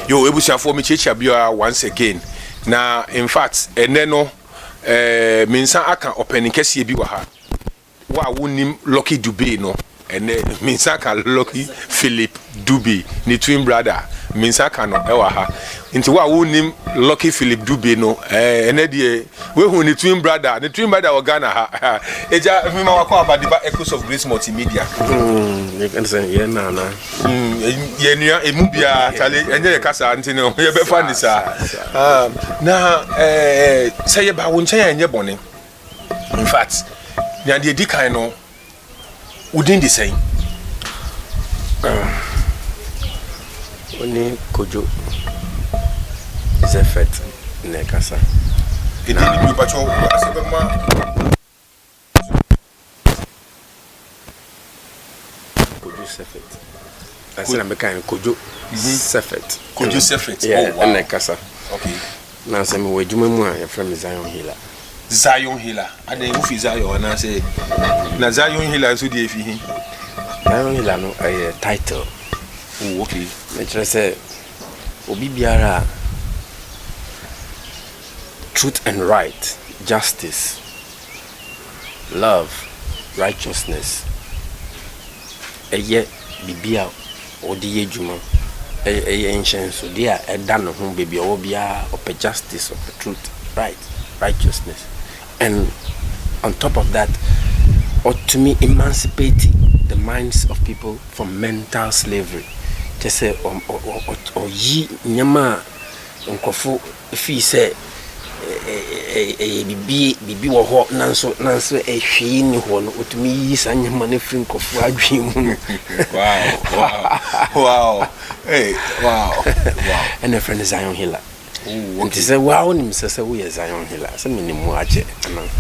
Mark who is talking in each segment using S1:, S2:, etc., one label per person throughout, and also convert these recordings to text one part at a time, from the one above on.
S1: Yo, ebusiafo me checha bia once again. Na in fact, ene no minsa aka opening kese bi wa ha. Wa wonim Lucky Dube no. Ene minsa ka Lucky Philip Dube, ni twin brother. Minsa ka no e wa ha. Nti wa wonim Lucky Philip Dube no, ene de we hu ni twin brother wa Ghana ha. Eja mi ma wakọ Abadiba Echoes of Grace Multimedia.
S2: You can say yeah na.
S1: Ye nua emu bia tale enye kasa nti no ye be fa ni sa. Na say ye ba wo nchen enye bone. In fact, nya de di kan no within the same.
S2: Oni Kojo Zefet ne kasa.
S1: Edi ni pa cho asebe ma
S2: Kojo Zefet. Asa na meka Kojo Zefet.
S1: Kojo Zefet.
S2: Oh wow. Ne kasa.
S1: Okay.
S2: Na se me wadwuma mu a ya from Zion Healer.
S1: Zion Healer. Ade wo fi Zion na say na Zion Healer so dey fi hin.
S2: Zion Healer no a title.
S1: Oh okay.
S2: Me try say obi biara truth and right, justice, love, righteousness. Eye bibia odi yedwuma. Eye ancient so dia eda no ho baby obia of justice, of truth, right, righteousness. And on top of that, ought to me emancipate the minds of people from mental slavery. Just say or ye nyama nkofo fi say bibi wo ho nanso ehwe ni ho no otumi yi sanyama na free nkofo adwen mu.
S1: Wow. Hey, wow.
S2: And a friend is Zion Healer. Oh, okay. Say wow, nim say we Zion Healer. Say me ni mu ache.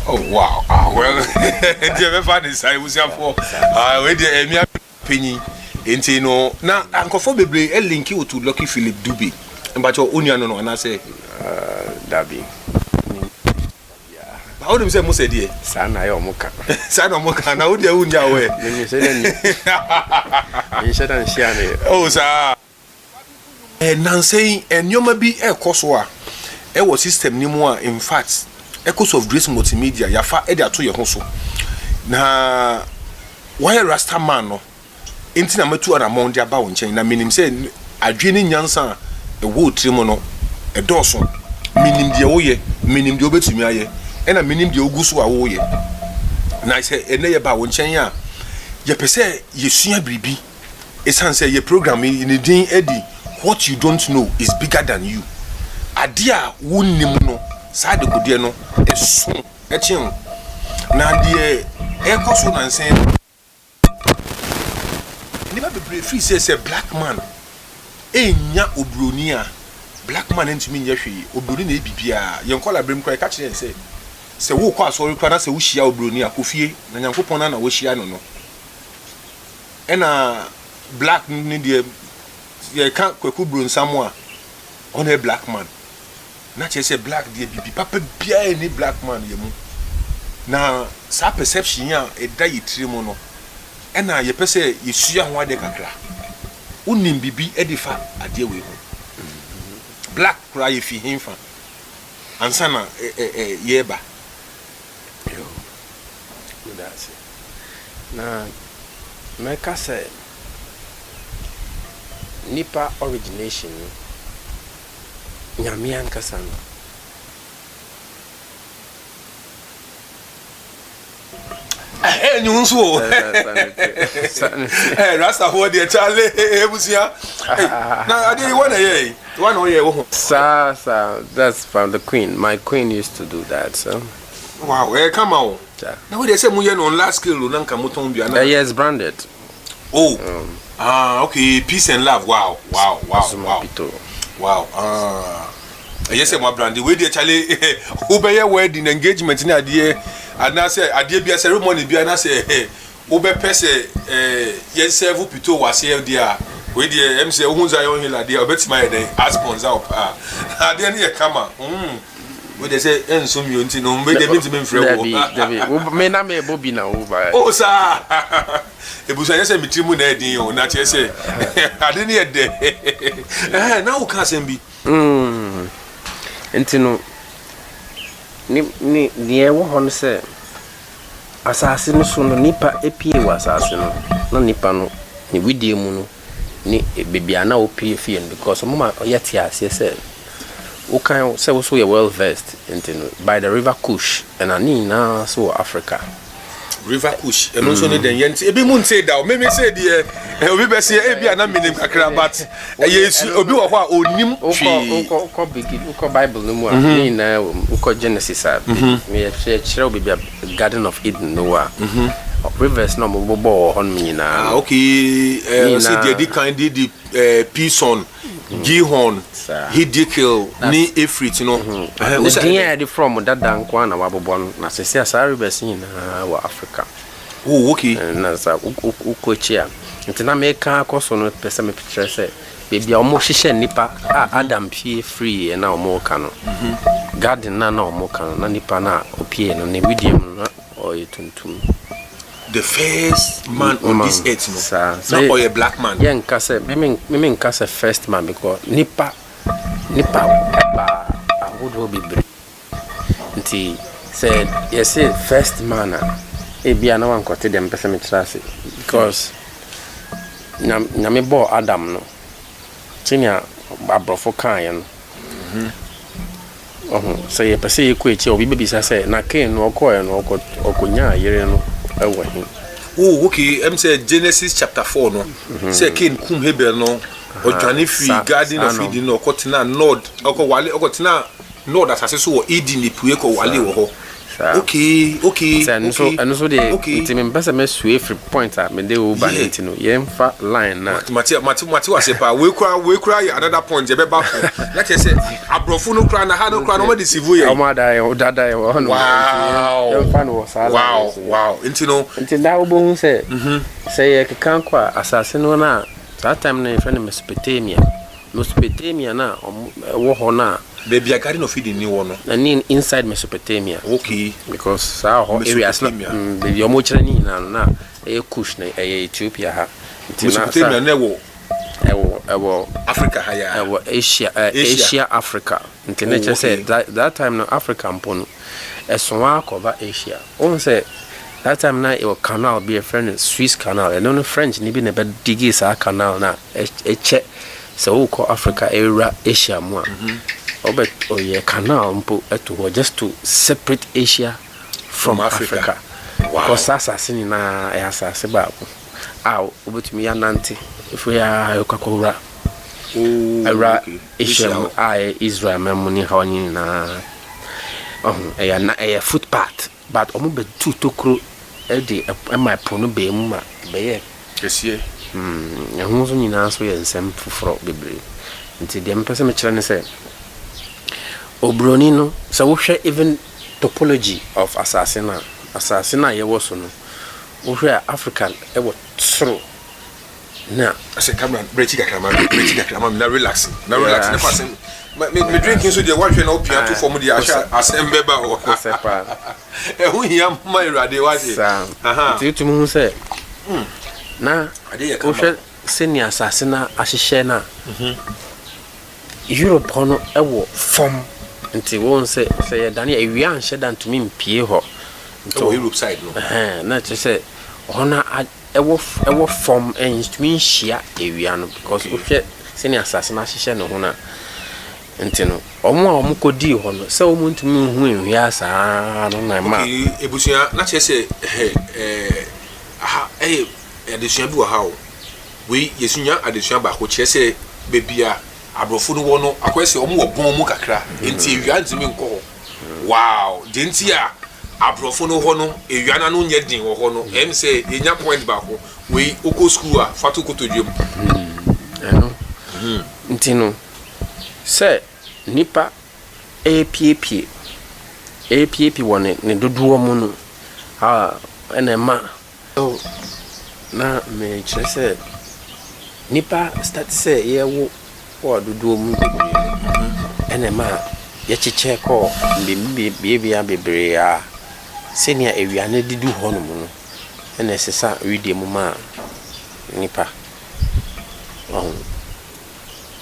S1: Oh wow. Well, dey be fa dey say we say for we dey emi penyi. Enti no na ankofo bebre e link you to Lucky Philip Dube. Mbacho onia no na say
S2: Dabi.
S1: Yeah. How do you say mo say dey?
S2: Sa na yo mo ka.
S1: Sa na mo ka na wo dey unya we.
S2: Me say den. Me say dan share ne.
S1: Oh sa. Nansei enyoma bi ekoso a e wo system ni mu a in fact Echoes of Grace Multimedia ya fa e de ato ye ho so. Na why Rasta man no enti na matu ana mon dia ba wo nchen na minim se adwene nyansa e wo trimo no e doso minim de wo ye minim de obetumi aye e na minim de oguso a wo ye na se ene ye ba wo nchen a ye pese ye sua biribi esan se ye program in din edi what you don't know is bigger than you adia wonnim no sa de kodie no eso e chen na de e koso na nsen never be free say black man enya obroni a black man ntumi nya hwe obroni na ebibia yen kola brem kwa catch dem say wo kwa so kwa na say wo hia obroni a kofie na nyankopon na wo hia no no ena black ni de ye kan kwaku bronsamo a on a black man na che say black de bibi papa bia ni black man ye mu na sa perception a e da yitire mu no ena ye pese yesua ho ade kakra unim bibi edifa ade we ho black kra ye fi himfa ansana yeba
S2: yo that's it na meka say nipa origination nyame ankasa no
S1: nyunso Rasta ho de chale ebusia na ade you wanna hear one o ye wo
S2: sa that's from the queen. My queen used to do that, so
S1: wow come on na we dey say mu ye no on last scale na nka moton bia na
S2: yes, branded.
S1: Oh okay, peace and love. Wow yes say my brand we dey chale obeye wedding engagement ni ade and say ade bia ceremony bia na say obepe say yes serve pito wase dia we dey em say ohun Zion Healer dia obetima dey as sponsor up ade ni e kama we dey say enso mi onti no me dey me mfrɛ wo
S2: Debi me na me bobi na wo ba
S1: oh sa ebusa yɛ sɛ mitrimu na edin o na kyerɛ sɛ ade ne yɛ de na wo ka asɛm bi
S2: nti no ni ɛwɔ hɔ no sɛ asase no so no nipa epie wɔ asase no na nipa no ni widie mu no ni bebia na opie fie no because mama ɔyɛ te ase sɛ ukan say also you're well versed into by the river Kush and ani na so Africa
S1: river Kush and also den yent e bi mu nte da o me say de obi be say e bi ana minim kakra but yesu obi wo ho a onim twi
S2: uko begin uko Bible no mu a ni na uko Genesis a me kyerɛ obi bia Garden of Eden no wa rivers no mo bobo hon mi na
S1: okay say the kind the Pison Gihon Hidikil ni Efrit no
S2: the dia the from that dan kwa na wabobo no na se asa rivers ni na wa Africa
S1: oh okay
S2: na sa ukochia ntina me ka akoso no pese me picture say bebia omo hihye nipa Adam pie free na omo ka no garden na omo ka no na nipa na opie no ne widiam no oyetuntum
S1: the first man on this earth no not a black man
S2: yeah nka say me nka say first man because nipa ba would be brave nti said yes first man e bia na wan kote dem pese me trase because na me bo Adam no tinia abrofo kan ye no so ye pese ye ko echi obi be bisa say na Cain no okoye no okonya yere no
S1: oh okay say Genesis chapter 4 no say Cain kum Hebel no odwane fi Garden of Eden no kotina nod okowale okotina nod asase so wo Eden ni pue ko wale wo ho okay
S2: and so the it me pese me sue free point a me dey over it no yemfa line na
S1: mati wase pa we kura another point je be ba ko let us say abrofo no kura na ha no kura no me deceive ye
S2: o ma da ye dada ye wo no yemfa no sala
S1: wow
S2: nti da wo bo hu say say ye kan kwa asase no na that time na friend Mesopotamia na wo ho na
S1: baby Garden of Eden ni wo no
S2: na ni inside Mesopotamia
S1: okay
S2: because sa ho areas na baby omo kire ni na Kush na Ethiopia ha
S1: Mesopotamia na wo Africa ha ya
S2: wo Asia Africa nti na che say that time no Africa mpono esonwa cover Asia on say that time na it was canal be a friend Swiss canal and no French ni bi na be digi sa canal na eche so we call Africa area Asia mo obet oye canal mpo eto just to separate Asia from Africa. Wow. Because assassin na assassin ba ko obetumi ya nante if we are yokakora era Asia Israel memuni hawani na na footpath but omo be tokro e my pono be mu ma be ye
S1: kesie
S2: ehun so nyina so ye nsem foforo bebre nti de mpese me kire ne se obroni no so wo hwe even topology of assassin ye wo so no wo hwe African e wo tsoro na
S1: ase camera brechi kakama na relax na pass me drinking so dey watch na opia to form dey assemble ba o
S2: sepa
S1: hu hia ma irade wa se
S2: nti tumu hu se na wo hwe senior assassin ahihye na Europe hono e wo form nti won say Daniel ewia anhye dan to me mpie ho
S1: nti Europe side no
S2: na che say hona ewo form instrument hia ewia no because wo hwe senior assassin ahihye no hona nti no omo kodi ho no say omo ntumi hu ewia saa no na ma
S1: ebusia na che say adesua bi wa ha o we yesunya adesua ba ko che say bebia abrofo no wono akwese omo wo bon mu kakra enti ewia ntimi nko wow de enti a abrofo no ho no ewia na no nye din wo ho no em say yenya point ba ko we oko school a fatu kotodwem
S2: enti no say nipa APP wone ne dodowo mu no enema na me kire say nipa start say ye wo dodowo mu enema yɛkyekyɛ kɔ bebia bebree a sɛnea awiane didu hɔ no mu no ɛna ɛsesa redeɛ mu ma nipa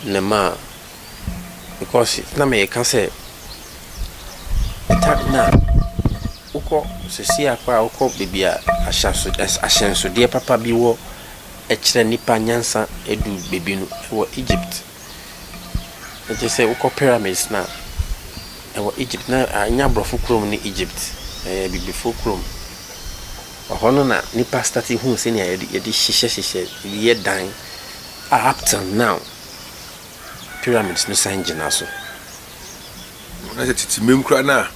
S2: ne ma because na meyɛka sɛ ɛta na wokɔ sɛsi akɔ a wokɔ baabi a ahyɛnsodeɛ papa bi wɔ ɛkyerɛ nipa nyansa edu baabi no ɛwɔ Egypt ɛkyɛ sɛ wokɔ pyramids na ɛwɔ Egypt na anya aborɔfo kurom ne Egypt bibifo kurom ɔhɔ no na nipa start hu sɛnea yɛde hyehyɛ yɛ dan up till now pyramids no san gyina so
S1: na sɛ titi memkura na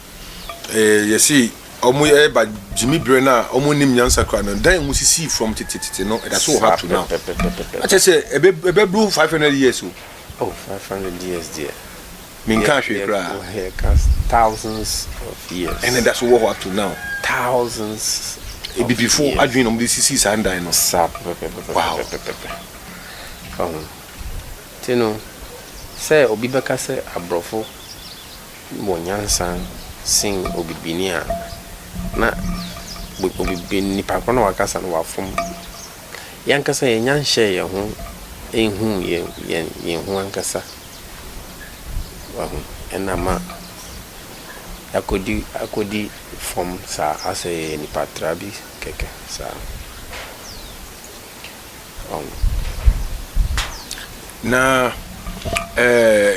S1: yɛsi ɔmo yɛ ba Jimmy Brenner ɔmo nim nyansa kra no dan mu sisi from titi no ɛda so wɔ ha to now akyɛ sɛ ebe blue 500 years
S2: oh 500 years dear
S1: minka hwe kra
S2: thousands of years
S1: and that's what up to now
S2: thousands
S1: before adwin on this is and I know wow
S2: tino say obi beka say abrofo mo nyansa sing obibini a na obibini pa kono wakasa no wafom yankasa yenyanhye ye ho enhu ye ho ankasa wahu enama akodi from sa ase ni patrabi keke sa
S1: na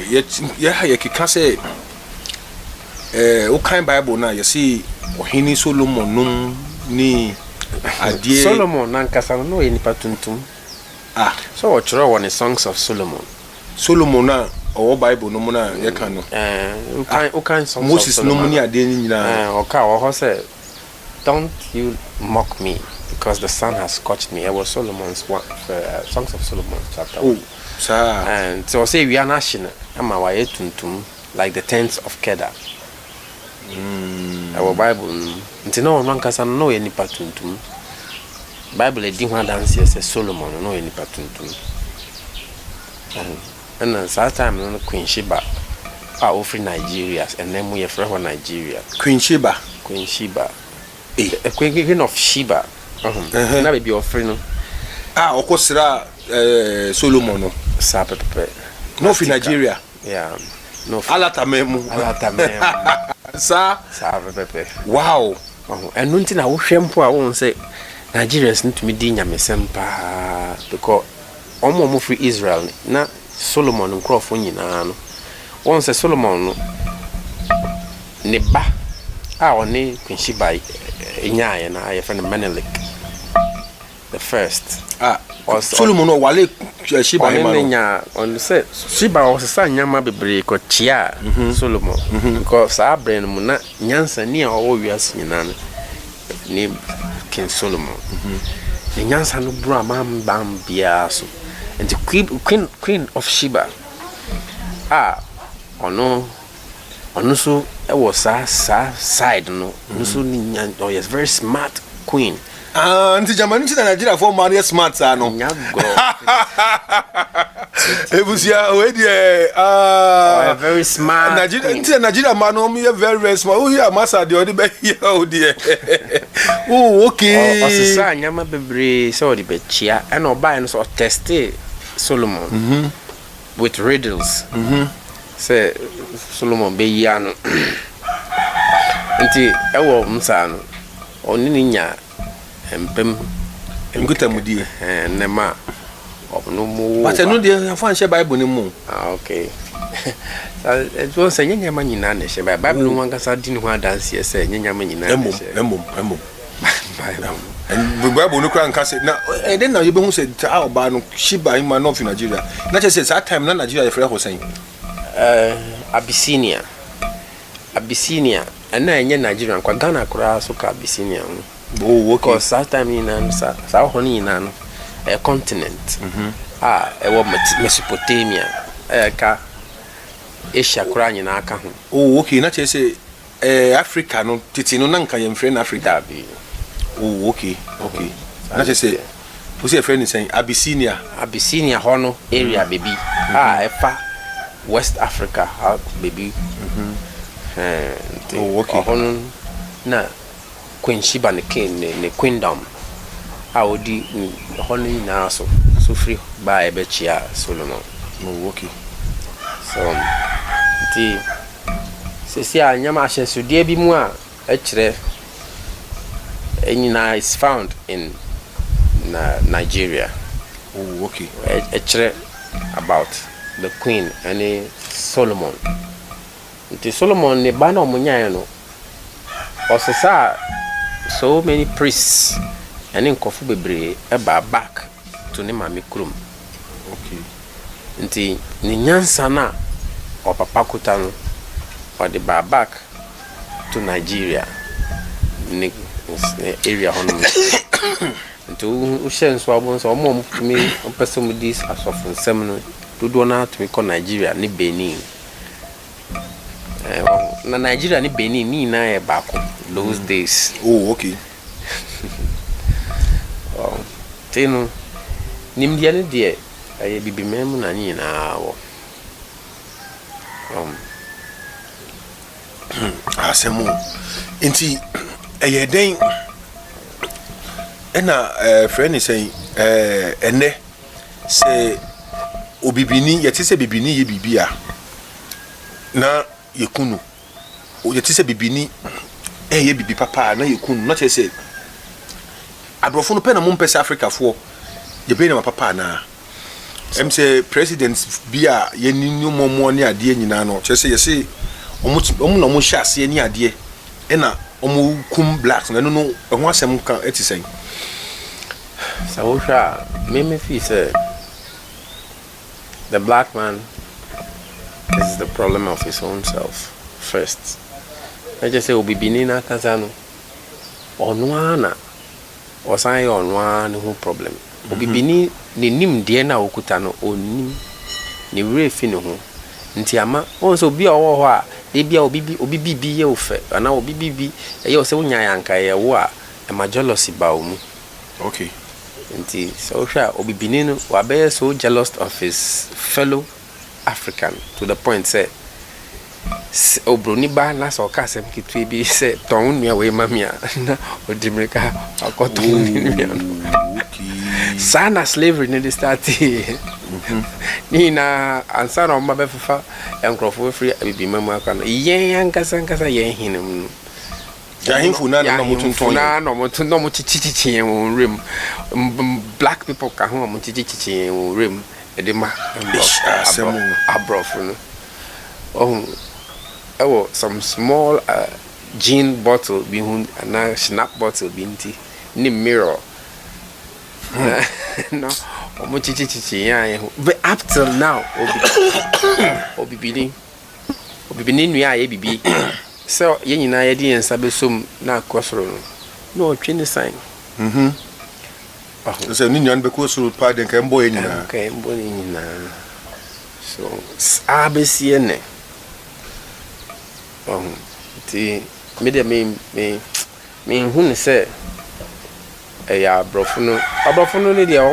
S1: ye kika say o kan Bible na ye see ohini Solomon num ni adie
S2: Solomon nankasa no ye ni patuntum so what you want the Songs of Solomon
S1: na or Bible no mona ye kan no
S2: o kan songs
S1: Moses no moni ade ni nyina
S2: oka wo say don't you mock me because the sun has scorched me. It was Solomon's one Songs of Solomon chapter 1.
S1: Sir.
S2: And so say we are national ama wa yetuntum like the tents of Kedar. Our Bible nti no man kasa no ye nipa tuntum Bible edi ho dance say Solomon no ye nipa tuntum and then that time no Queen Sheba offer Nigeria and then we from Nigeria
S1: Queen Sheba
S2: Queen of Sheba na be offer no
S1: okosira Solomon no
S2: sa pepe
S1: no for Nigeria
S2: no
S1: alatamemu sa
S2: pepe
S1: wow
S2: and nunti na wo hwempo a won say Nigerians ntumi di nyamesem pa because omo free Israel na Solomon nkrofo nyina no won say Solomon no ne ba oni Queen Sheba nyaye na aye friend Menelik the first
S1: Solomon no wale Sheba
S2: nya on say Sheba o say nyama bebre ko tia Solomon because abrɛ no mu na nyansa ni a owo wiase nyina no ni King Solomon the nyansa no bro bam bia so and the queen of Sheba ono so it was side no so ni yes very smart queen
S1: nti Germany nti Nigeria for man smart no
S2: nyago
S1: ebusia we
S2: very smart
S1: Nigeria man no me very smart oh here massa de odi be here oh dear oh okay
S2: osisa nyama bebre so odi be chia and obai no so test Solomon with riddles say Solomon be ya no nti ewo msa no oni ni nya empem
S1: ngutamudi
S2: nema no mu
S1: but no dey fan share Bible ni mu
S2: okay it was say nyanya nyina na share Bible no wan kasa di ni ho dance say nyanya nyina
S1: emom and Bible no kran kasa na then na you be hu say how ba no Sheba in man of Nigeria na say that time na Nigeria dey free Hussein
S2: Abyssinia and na enye Nigeria kwa Ghana kura so ka Abyssinia
S1: oh okay
S2: because that time in sa honi na no a continent Mesopotamia ka Asia kura nyina aka ho
S1: oh okay na say Africa no titi no na nka ye mfre na Africa
S2: bi
S1: oh okay na say we say friend say Abyssinia
S2: ho no area baby efa West Africa ha baby
S1: Oh, okay.
S2: Ohon na Queen Sheba ne king ne queendom a odi ohon na so free ba ebechia Solomon.
S1: Oh, okay.
S2: So ti se anyama ahyesude bi mu a ekire enyina is found in Nigeria.
S1: Oh, okay.
S2: Ekire about the queen and Solomon. Nti Solomon ne ba na omunyan no osesa so many priests and nkofo bebre eba back to ne mame krom.
S1: Okay.
S2: Nti ni nyansa na opapa kuta no or the back to Nigeria ne area hono. Nti u shen so abon so mo me person this as of nsem no dodo na to me ko Nigeria ni Benin. Na Nigeria ni Benin ni na e baako those days.
S1: Oh, okay.
S2: Tino nimdia ne de aye bibimem na ni na wo.
S1: Asemu nti eyeden ena friend is saying ene se obibini yete se bibini ye bibia na yekunu o yete se bibini ye bibi papa na yekunu na che se abrofo no pe na mo mpese Africa fo ye be na papa na em se president bia ye ninu momo ne ade nyina no che se ye se omu na mo hyase ni ade na omu kum blacks na no ho asem kan etisen
S2: So me feel say the black man is the problem of his own self first. I just say obibini na kazano onwana osan ye onwana no problem. Obibini ne nim de na okuta no onim ne refi ne ho nti ama onso bi owo ho a de bia obibi ye ofe ana obibi ye o se wonya yanka ye wo a e ma jealousy ba omu.
S1: Okay.
S2: Nti so obibini no wa be so jealous of his fellow African to the point say obroni ba na so ka sem kitwe bi say ton nua we mamia na odimirika akoto nua no. Okay. Sana slavery ne start ni na ansa na mba fefa enkrofo free abibimamu aka no yen ankasa yen hinum
S1: ya hinfu na no mutunton
S2: na no mutun no muchichichi yen rem black people ka ho muchichichi yen rem edema abrofu no oh some small gin bottle bi hun na snap bottle bi nti ni mirror no muchichichi yen but up till now obibini nua ye bibi so ye nyina ye di ensa besom na akosoro no twene sign
S1: so ni nyan be ko suru pa den ka mbo ye nyina
S2: so abesie ne ti me de me hu ne se ya abrofo no le dia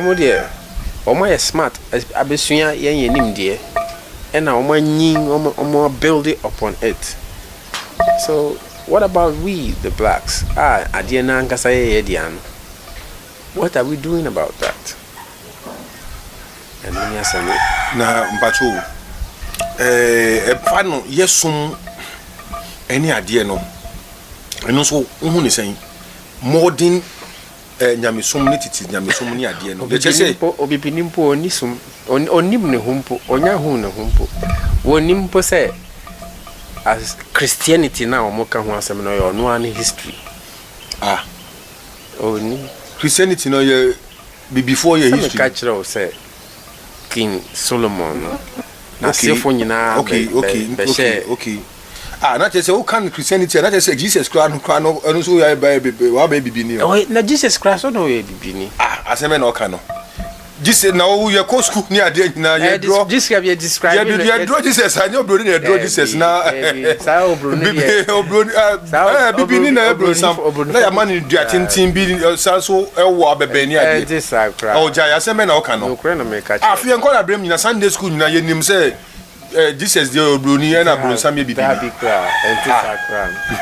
S2: omo ye smart abesua ye nim de e na omo nyin omo build it upon it. So what about we the blacks? Adiana ankasa ye diano. What are we doing about that? And me asame
S1: na mpacho pano yesum eni ade no eno so hu ne sen modern nyamesum ne titi nyamesum ne ade no je say
S2: obipinimpo onisum onim ne humpo onya hu ne humpo wonimpo say as Christianity now omoka ho asem no yo no an history oni
S1: Christianity no ye before your history
S2: catch o say King Solomon na sefo nyina
S1: okay na just say who can Christianity na just say Jesus Christ no eno so ya wa ba bibini
S2: na Jesus Christ no ye bibini
S1: aseme na oka no Jesus na wo ye ko school ni ade nyina ye draw
S2: Jesus can be described
S1: ye draw Jesus and you na draw Jesus na
S2: sa obroni
S1: bibini na ebro sam na ya man dua tintin bi sa so ewo abebe ni ade
S2: Jesus Christ
S1: ja ya aseme na oka no
S2: no kure na me catch
S1: afie nko na brem nyina Sunday school nyina ye nim say Jesus the Obroni and Abronsam be
S2: Babikra and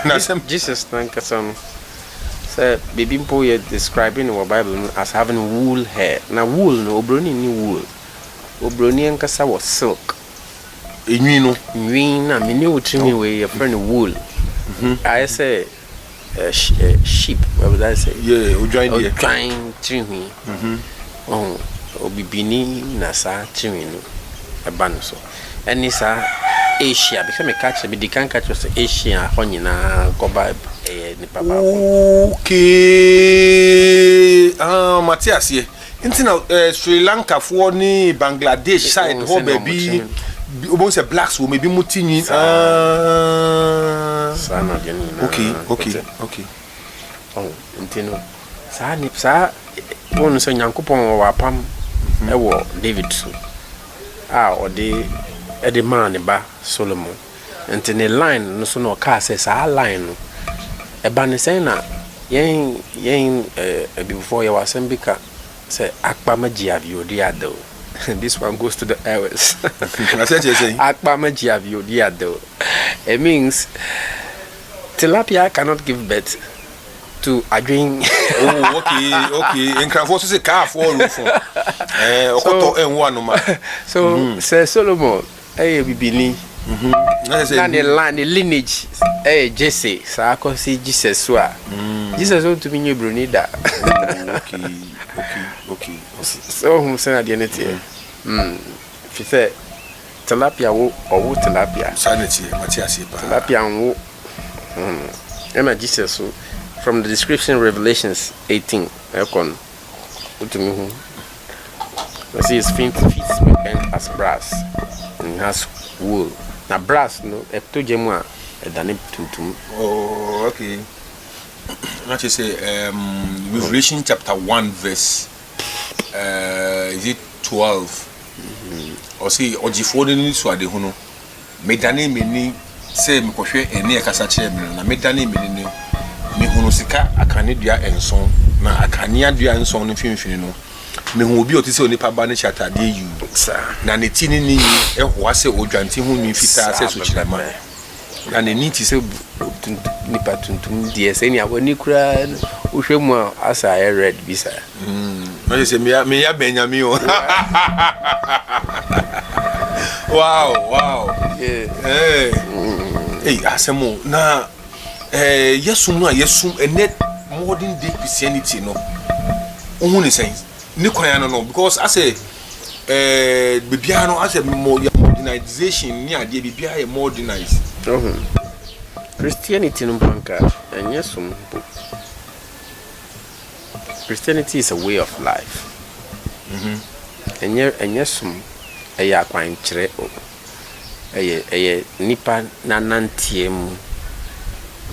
S1: Na
S2: Tisakram. Jesus Nankasam said Bibimpo you're describing our Bible as having wool hair. Now wool no Obroni ni wool. Obroni and Kasa was silk.
S1: Inwino.
S2: Nwin, I mean, you would treat me with your friend wool. I say sheep. What would I say?
S1: Yeah, we join here.
S2: Trying to me. Oh, Obibini Nasa Chimino, a banso. And it's Asia because me catch me, they can't catch us Asia, Honina, go by Nipapa.
S1: Okay. Matthias here. Into Sri Lanka for ni Bangladesh side, ho baby. Almost a blacks will maybe mutini. Okay.
S2: Oh, intino. Sa nip sa one so Yankupon wa pam ewo David so. Or the man ba Solomon. And in a line no so no car says a line no. E ba ne say na yen before you was mbika say akpa magia bi ado. This one goes to the airways.
S1: I said you saying
S2: akpa magia bi ado. It means tilapia cannot give birth to a drink.
S1: Oh, okay. And can force a car for
S2: so say Solomon, hey, Bibini. The lineage, hey, Jesse, so I can see Jesus. Jesus want to be new Brunida.
S1: Okay.
S2: So, who sent at the end here? If you say tilapia or tilapia,
S1: sanity, Matthias,
S2: tilapia and Emma Jesus. From the description, Revelations 18, Ekon, you see his feet spoken as brass and has wool. Now brass, no, to Jemwa, a danip tuntum.
S1: Oh, okay. Not you say, Revelation chapter 1, verse, is it 12? Or see, or G4 so the Hono. Medani mini say, Mokoshe, and near Casache, and Medani mini. Me hunosika akane dua enson na akania dua enson no finfini no me hu obi otise onipa ba ne chatade yu na ne ti ni ehwa se odwanti hu ni fita se so chirama na ne ni ti se nipa tuntum die se ni awani kura uhwemu asa red bisa no se me ya Benjamin o wow yeah hey asemo na yesum and modern day Christianity no ohun sense ni kwan no because I say bibia no as a modernization ni ade bibia e modernize
S2: Christianity no banka and yesum Christianity is a way of life and yesum eya kwan kire eye nipa nanantiem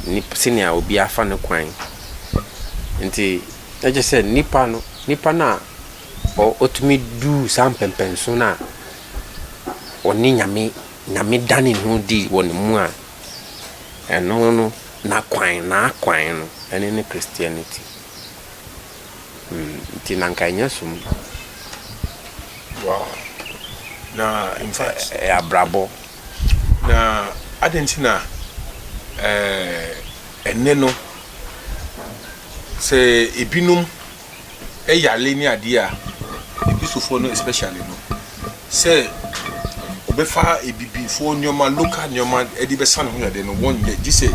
S2: ni senior obi afa ne kwan nti I just said nipa na o otumi du sam pempenso na oni nyame dane no di woni mu a eno no na kwan no ene ne Christianity nti nanka nyasum
S1: wow na in fact
S2: abrabo
S1: na Argentina eneno se ebinum eyale ni ade a ebisofo no especially no se obefa ebibifo nyoma local nyoma edi besa no yade no wonye gise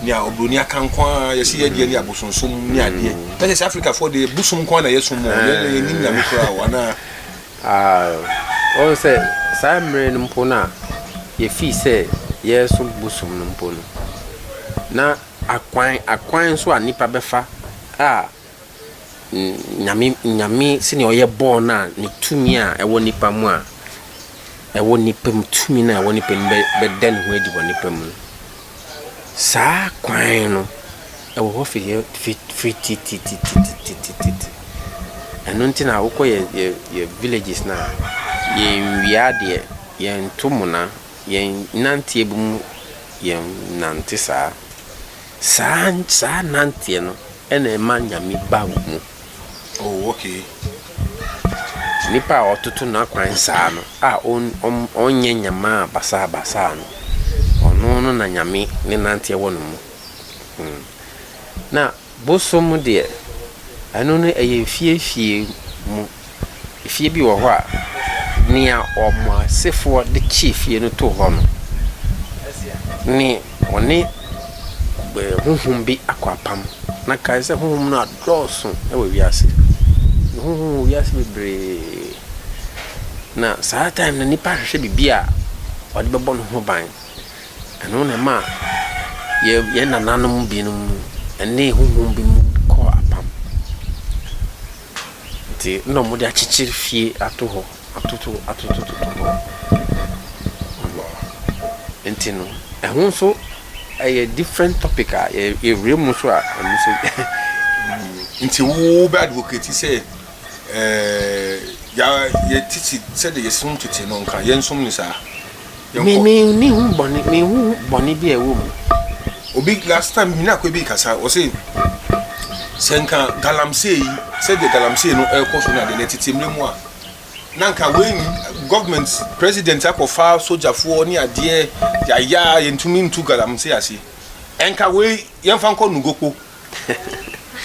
S1: ni a obroni akankwa yesi yade ni abosonsom ni ade na se Africa for the busum kwa na yesum mo ye ni na mekra wana
S2: o se samre mpo na ye fi se yesu busum no mpo no na akwan so anipa befa nyame sine oye born na ni tumi a ewo nipa mu a ewo nipa mu tumi na ewo nipa be den ho edi woni nipa mu sa kwan no ewo ho fi ti eno ntina wokọ ye villages na ye wiade ye ntumuna ye nantie bum ye nante sa nantie no ene manyami ba mu.
S1: Oh, okay.
S2: nipa a ɔtoto na kwan saa no a ɔnyɛ nyama basa no ɔno na nyame ne nante wɔ no mu na bosom de ɛno no ɛyɛ fie mu fie bi wɔ hɔ a nea ɔmo asefoɔ de kyi fie no to hɔ no ne ɔne honhom bi akɔapam na kae sɛ honhom no adɔɔso ɛwɔ wiase honhom wiase bebree na saa time na nipa hwehwɛ bibi a ɔde bɛbɔ no ho ban ɛno na ma yɛ nananom binom ɛne honhom bi mu kɔ apam nti na ɔmo de akyekyere fie ato hɔ atoto hɔ nti no ɛho nso a different topic a yɛwura mu so a ɛno so
S1: nti wo bɛ advocate sɛ yɛ titi sɛ de yɛsom tete no nka yɛnsom ne saa
S2: me hu bɔne bi a ɛwɔ mu
S1: obi last time mi na ko bi kasa o say senka galamsey said the galamsey no e ko so na de tete mremu a nanka when government president akofa sojafoɔ ne ade ya yentumi ntu galamsey ase enka we yemfa nko nugopo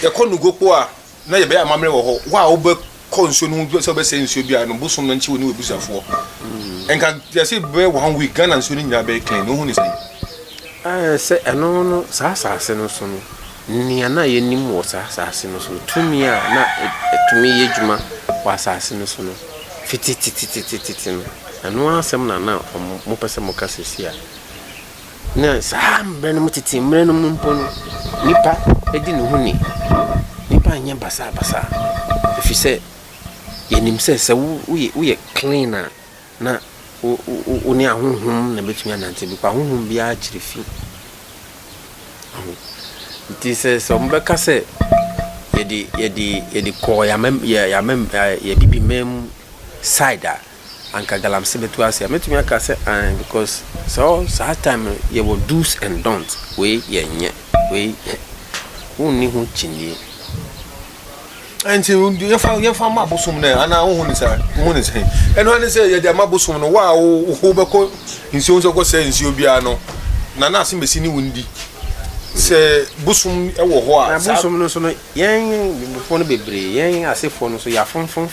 S1: ye ko nugopo a na ye be amamre wo ho wa wo be konso no so be se nsuo bia no bosom no nchi woni webusafoɔ enka ye say be 1 week Ghana nsuo ni nya be clean no hu ni say
S2: sɛ ɛno no saa asase no so no nia na yɛnim wɔ saa asase no so tumi a na tumi yɛ dwuma wɔ asase no so no fititititititi no ɛno asɛm na mo pɛ sɛ mo ka sɛsi a na saa mbrɛ no mo tete mbrɛ no mo mpo no nipa edi ne ho ni nipa nyɛ basa efi sɛ yɛnim sɛ woyɛ clean a na oni ahonhom na betumi anante bi kwa ahonhom bia akyire fi nti sɛ mbɛka sɛ yɛde kɔ ya bibi mem side a anka galamse betu ase metumi aka sɛ because so time ye will do's and don'ts we yenye we wonni ho kyinnie
S1: anti yɛfa ma bosom na ana wo hu ni sa mu ni sɛ ɛno ani sɛ yɛde ma bosom no wa wo bɛkɔ nsuo nso kɔ sɛ nsuo bia no na na asem besi ni wundi sɛ bosom ɛwɔ hɔ a
S2: bosom no so no yɛn before no bebree yɛn asefo no so ya fonfon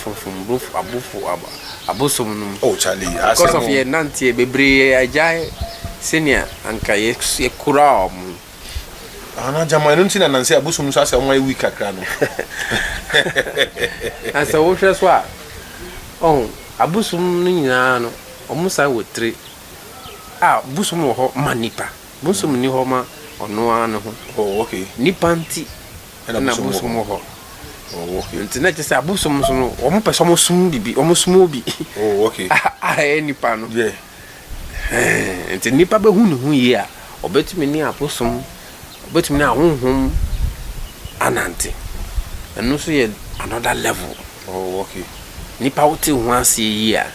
S2: abosom no
S1: oh Charlie
S2: because of yɛn nante bebree agyae senior anka yɛ kura
S1: ana jama no ntina nanse abosom so ase ɔmo week kakra no
S2: asa wo hwɛ so a abosom no nyinaa no ɔmo sa wɔ tre bosom wɔ hɔ ma nipa bosom ni hɔ ma ɔno ano ho
S1: oh okay
S2: nipa nti na bosom wɔ hɔ oh okay nti na kyerɛ sɛ abosom so no ɔmo pɛ sɛ ɔmo sum bibi ɔmo sum obi
S1: oh okay
S2: nipa no
S1: yeah
S2: nti nipa bɛ hu ne hu yi a ɔbɛtumi ni abosom ɔbɛtumi na honhom anante ɛno so yɛ another level
S1: oh okay
S2: nipa wote ho ase yi a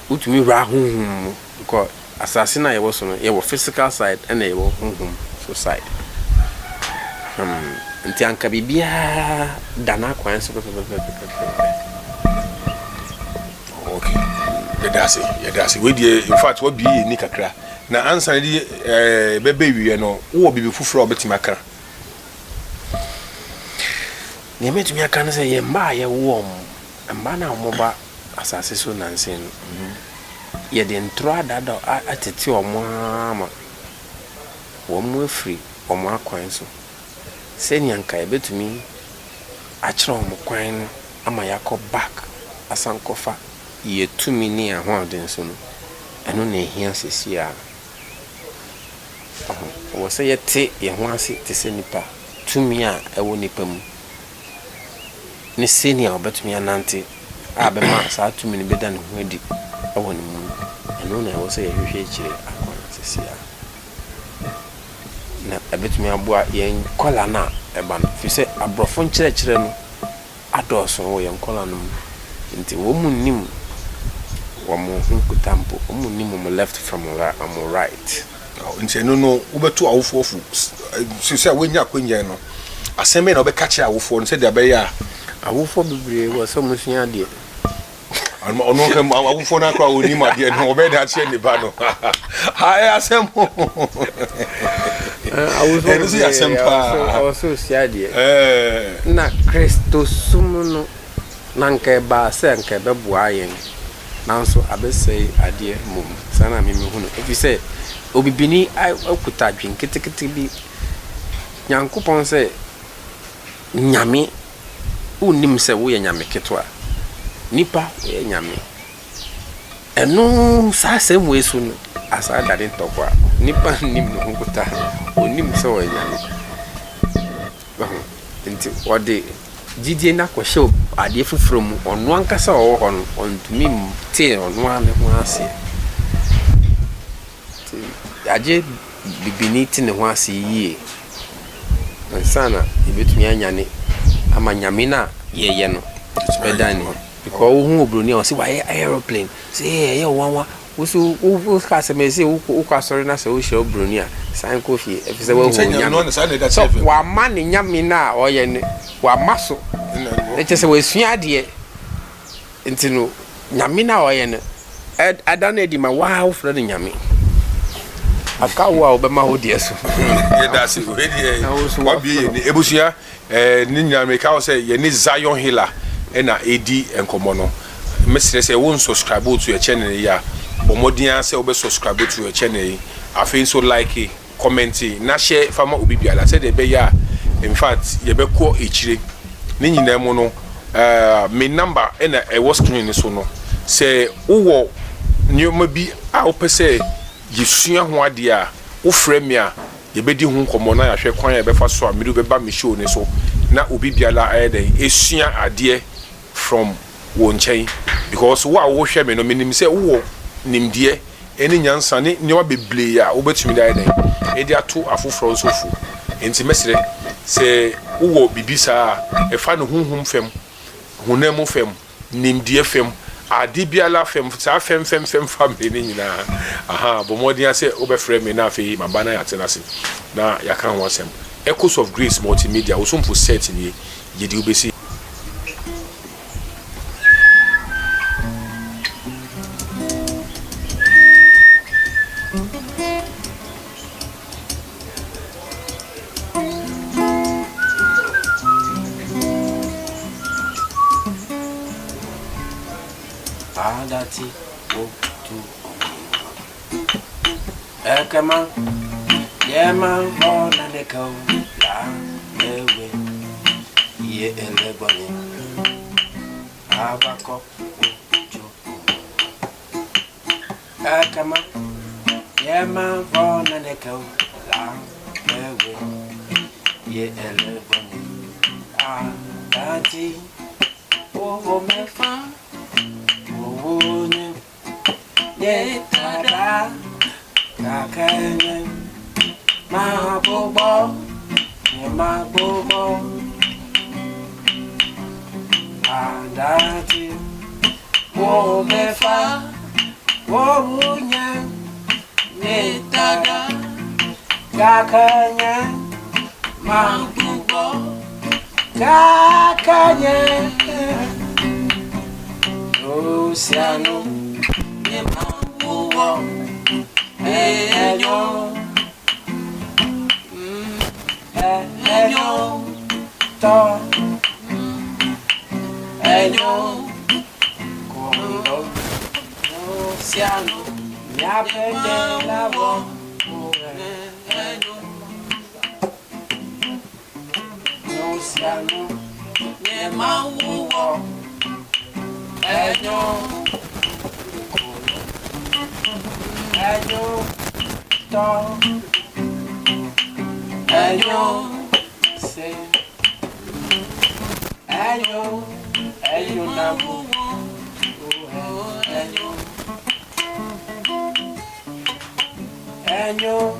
S2: wotumi wura honhom because asase na yɛwɔ so no yɛwɔ physical side ɛna yɛwɔ honhom so side nti anka bibia dana kwan so
S1: okay yɛdase we die in fact what be ni kakra na answer di bebe wiye no wo bibi fufuro obetima aka
S2: ne metumi aka no sɛ yɛ mba yɛ wo mba na omoba asase so nansen yɛ de ntro adada atete omama wo mu afri omo akwan so sɛni anka yɛbetumi akyerɛ omo kwan no ama yakɔ back asankofa yɛtumi ni ahoɔden so no ɛno na ehia sesi a wo say yete ye ho ase te se nipa tumi a ewo nipa mu ne senior obetumi anante abema saa tumi ne beda ne ho adi ewo ne mu eno na wo say ye hwehwe kyire akwan sesia na ebetumi aboa ye nkola na eba no fi se abrofo nkyerɛkyerɛ no adoso wo ye nkola no nti wo mu nim wo mu hunkutampo wo mu nim mo left from right
S1: nti no wobeto awofofu sisi a wenya kwenya no aseme na obeka kye awofo no se de abeya
S2: awofo bebre wo so musua de
S1: ono kam awufo na kra oni ma de no obe da che ne ba no ha asem
S2: awufo
S1: eno si asem pa
S2: also sia de na Kristo sumuno nanka ba se nka be boa yen nanso abesei ade mum sana me hunu if you say obibini akuta dwen ketekete bi Nyankopon se nyame unim se wo ye nyame ketwa nipa ye nyame eno sa se mu esu no asa dade ntokwa nipa nim no hukuta onim se wo nyame nti ode jidie na kwhye ade fufuro mu ono ankasa wo ho no ontumi te ono ane ho ase aje bibini ti ne ho ase yie ansana ibetumi anyane ama nyame na ye no bedani because who broni o si wa aeroplane say ye wanwa wo ka se me say wo ka sorry na se wo share broni a san ko fie e se wo nyame so wa ma ne nyame na o ye ne wa maso e che se wo sua de ntino nyame na o ye ne adana edi ma wa wo fro ne nyame aka wa obema ho de so
S1: ye da se we de wa bi ye ni ebusia ni nyame ka o say ye ni Zion Healer ena edi enkomo no mesere say won subscribe to your channel ya bomodian say obe subscribe to your channel afi so like comment na share fama obi biala say de be ya in fact ye be ko echire ni nyina mu no me number ena e was screen so no say wo nyoma bi a opese yesua ho ade a wo frame a ye be di hu nkomo na ya hwe kwan ya be fa so a me do be ba me show ni so na obi biala ayeden esua ade from won chain because wo a wo hwe me no menim say wo nimdie eni nyansa ne nyewa beble ya wo betumi da ayeden e dia to afoforo so fu enti mesere say wo bibisa e fa no hunhum fem hunemu fem nimdie fem ade biala fem sa fem family ni nyina aha bomodian say obefrɛ me na afei mabana ya tenase na yaka ho asem Echoes of Grace Multimedia also for set ni ye di obesi
S2: adati o tu ekama yema bona de ko la ewe ye eleboni abako ojo ekama yema bona de ko la ewe ye eleboni adati o mefa Wone ye tada kakanye mabobo adati wo mefa wo munya ye tada kakanye mabobo kakanye Oceano, ne mamuo, enyo, to, enyo, kondo, oceano, me apende la voz, oceano, ne mamuo. Enyo, to, enyo, se, enyo namu, enyo,